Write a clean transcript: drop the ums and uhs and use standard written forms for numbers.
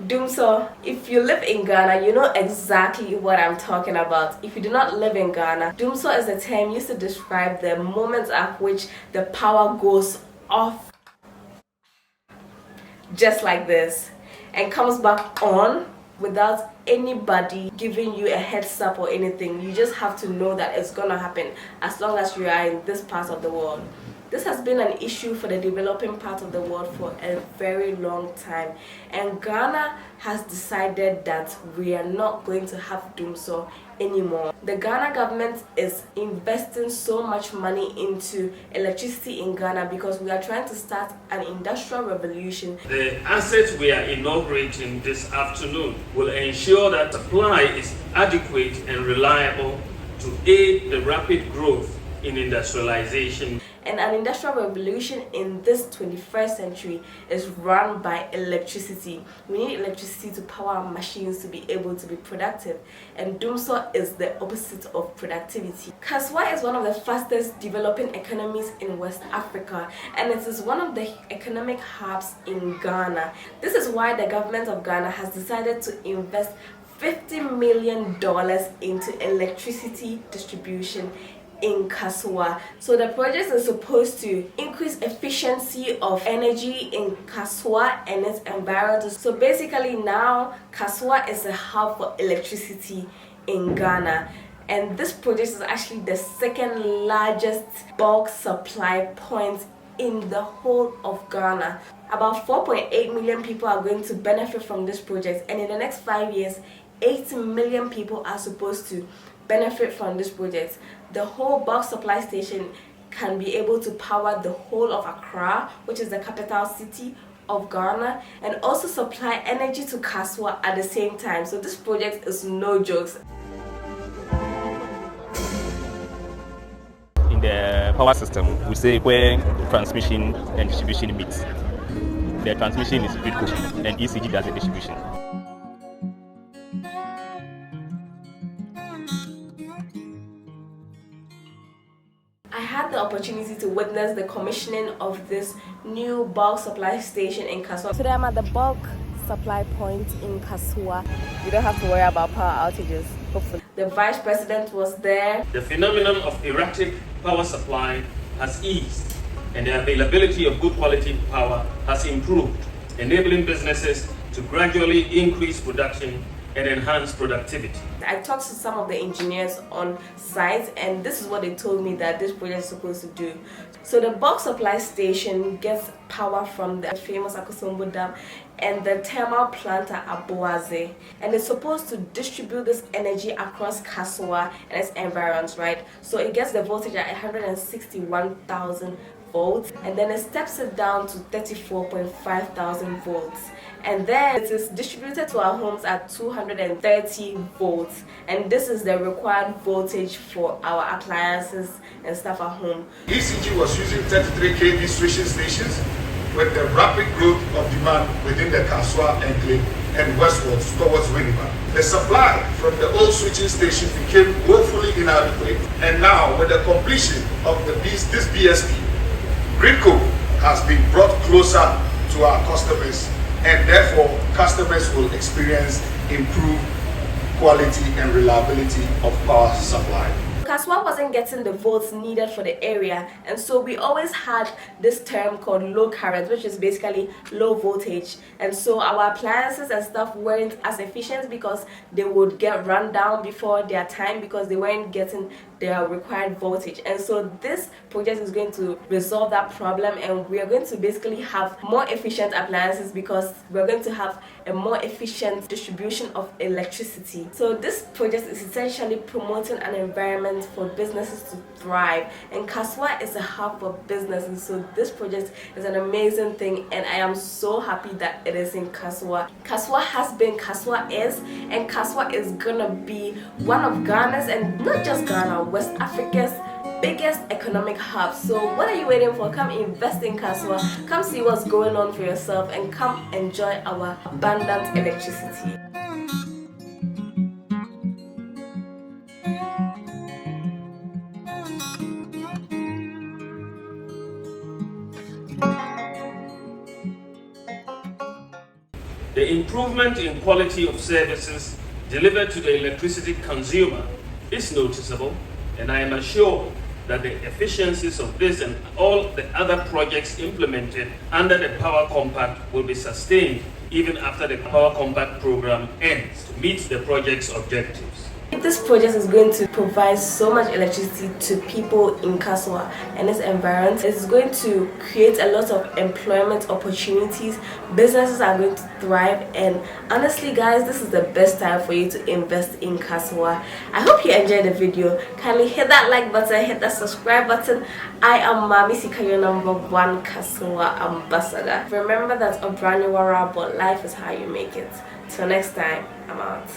Dumso, if you live in Ghana, you know exactly what I'm talking about. If you do not live in Ghana, Dumso is a term used to describe the moments at which the power goes off just like this and comes back on without anybody giving you a heads up or anything. You just have to know that it's gonna happen as long as you are in this part of the world. This has been an issue for the developing part of the world for a very long time, and Ghana has decided that we are not going to have Dumso anymore. The Ghana government is investing so much money into electricity in Ghana because we are trying to start an industrial revolution. The assets we are inaugurating this afternoon will ensure that supply is adequate and reliable to aid the rapid growth in industrialization. And an industrial revolution in this 21st century is run by electricity. We need electricity to power our machines to be able to be productive, and Dumso is the opposite of productivity. Kasoa is one of the fastest developing economies in West Africa, and it is one of the economic hubs in Ghana. This is why the government of Ghana has decided to invest $50 million into electricity distribution in Kasoa. So the project is supposed to increase efficiency of energy in Kasoa and its environment. So basically now Kasoa is a hub for electricity in Ghana, and this project is actually the second largest bulk supply point in the whole of Ghana. About 4.8 million people are going to benefit from this project, and in the next 5 years 80 million people are supposed to benefit from this project. The whole bulk supply station can be able to power the whole of Accra, which is the capital city of Ghana, and also supply energy to Kasoa at the same time. So this project is no jokes. In the power system, we say where transmission and distribution meet. The transmission is critical and ECG does the distribution. I had the opportunity to witness the commissioning of this new bulk supply station in Kasoa. Today I'm at the bulk supply point in Kasoa. You don't have to worry about power outages, hopefully. The vice president was there. The phenomenon of erratic power supply has eased, and the availability of good quality power has improved, enabling businesses to gradually increase production and enhance productivity. I talked to some of the engineers on site, and this is what they told me that this project is supposed to do. So the bulk supply station gets power from the famous Akosombo Dam and the thermal plant at Aboaze, and it's supposed to distribute this energy across Kasoa and its environs, right? So it gets the voltage at 161,000 volts, and then it steps it down to 34.5 thousand volts, and then it is distributed to our homes at 230 volts, and this is the required voltage for our appliances and stuff at home. ECG was using 33 kV switching stations. With the rapid growth of demand within the Kasoa enclave and westwards towards Winneba, the supply from the old switching station became woefully inadequate, and now with the completion of this BSP, Gridco has been brought closer to our customers, and therefore customers will experience improved quality and reliability of power supply. Kasoa wasn't getting the volts needed for the area, and so we always had this term called low current, which is basically low voltage, and so our appliances and stuff weren't as efficient because they would get run down before their time because they weren't getting their required voltage. And so this project is going to resolve that problem, and we are going to basically have more efficient appliances because we're going to have a more efficient distribution of electricity. So this project is essentially promoting an environment for businesses to thrive, and Kasoa is a hub for businesses. So this project is an amazing thing, and I am so happy that it is in Kasoa. Kasoa has been, Kasoa is, and Kasoa is gonna be one of Ghana's, and not just Ghana, West Africa's biggest economic hub. So what are you waiting for? Come invest in Kasoa, come see what's going on for yourself, and come enjoy our abundant electricity. The improvement improvement in quality of services delivered to the electricity consumer is noticeable, and I am assured that the efficiencies of this and all the other projects implemented under the Power Compact will be sustained even after the Power Compact program ends to meet the project's objectives. This project is going to provide so much electricity to people in Kasoa and its environment. It's going to create a lot of employment opportunities. Businesses are going to thrive, and honestly guys, this is the best time for you to invest in Kasoa. I hope you enjoyed the video. Kindly hit that like button, hit that subscribe button. I am Mami Sika, your #1 Kasoa ambassador. Remember that obra woara, but life is how you make it. Till next time, I'm out.